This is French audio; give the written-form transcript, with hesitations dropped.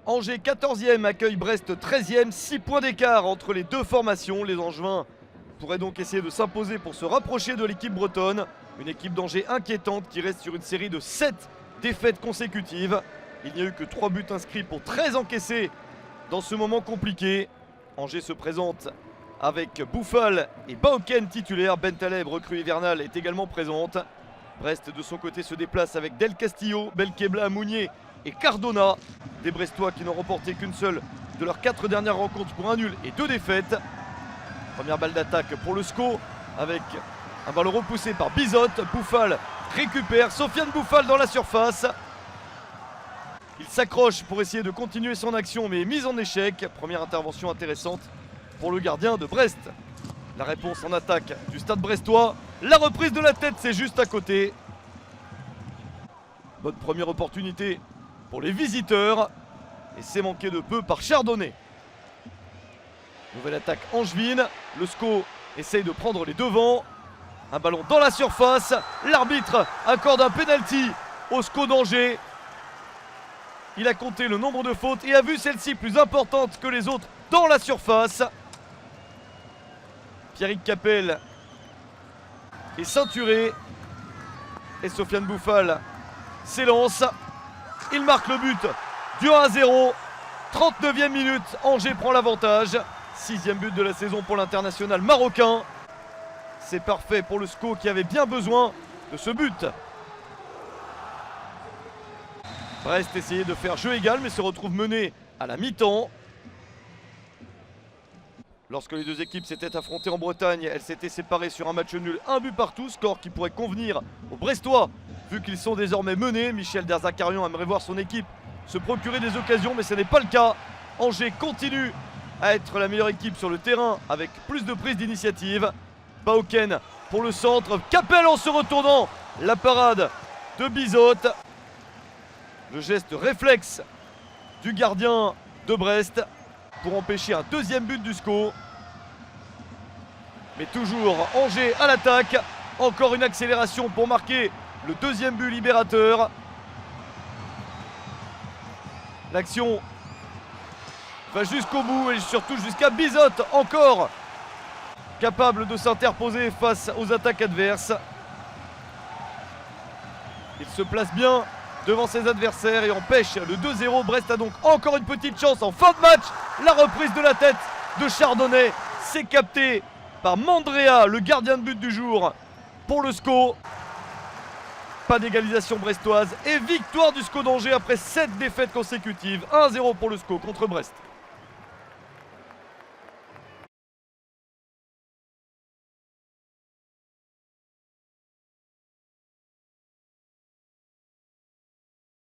Angers 14e accueille Brest 13e, 6 points d'écart entre les deux formations. Les Angevins pourraient donc essayer de s'imposer pour se rapprocher de l'équipe bretonne. Une équipe d'Angers inquiétante qui reste sur une série de 7 défaites consécutives. Il n'y a eu que 3 buts inscrits pour 13 encaissés dans ce moment compliqué. Angers se présente avec Bouffal et Baoken titulaires. Bentaleb, recrue hivernale, est également présente. Brest de son côté se déplace avec Del Castillo, Belkebla, Mounier et Cardona. Des Brestois qui n'ont remporté qu'une seule de leurs 4 dernières rencontres pour un nul et 2 défaites. Première balle d'attaque pour le SCO avec un ballon repoussé par Bizotte. Bouffal récupère, Sofiane Bouffal dans la surface. Il s'accroche pour essayer de continuer son action mais est mise en échec. Première intervention intéressante pour le gardien de Brest. La réponse en attaque du stade brestois. La reprise de la tête, c'est juste à côté. Bonne première opportunité pour les visiteurs. Et c'est manqué de peu par Chardonnay. Nouvelle attaque angevine. Le SCO essaye de prendre les devants. Un ballon dans la surface. L'arbitre accorde un penalty au SCO d'Angers. Il a compté le nombre de fautes et a vu celle-ci plus importante que les autres dans la surface. Pierrick Capel est ceinturé. Et Sofiane Bouffal s'élance. Il marque le but du 1-0. 39e minute, Angers prend l'avantage. 6e but de la saison pour l'international marocain. C'est parfait pour le SCO qui avait bien besoin de ce but. Brest essayait de faire jeu égal mais se retrouve mené à la mi-temps. Lorsque les deux équipes s'étaient affrontées en Bretagne, elles s'étaient séparées sur un match nul, un but partout, score qui pourrait convenir aux Brestois vu qu'ils sont désormais menés. Michel Derzakarian aimerait voir son équipe se procurer des occasions mais ce n'est pas le cas. Angers continue à être la meilleure équipe sur le terrain avec plus de prise d'initiative. Baoken pour le centre, Capel en se retournant, la parade de Bizotte. Le geste réflexe du gardien de Brest pour empêcher un deuxième but du SCO. Mais toujours Angers à l'attaque. Encore une accélération pour marquer le deuxième but libérateur. L'action va jusqu'au bout et surtout jusqu'à Bizotte, encore capable de s'interposer face aux attaques adverses. Il se place bien devant ses adversaires et empêche le 2-0. Brest a donc encore une petite chance en fin de match. La reprise de la tête de Chardonnay, c'est capté par Mandrea, le gardien de but du jour pour le SCO. Pas d'égalisation brestoise et victoire du SCO d'Angers après 7 défaites consécutives. 1-0 pour le SCO contre Brest.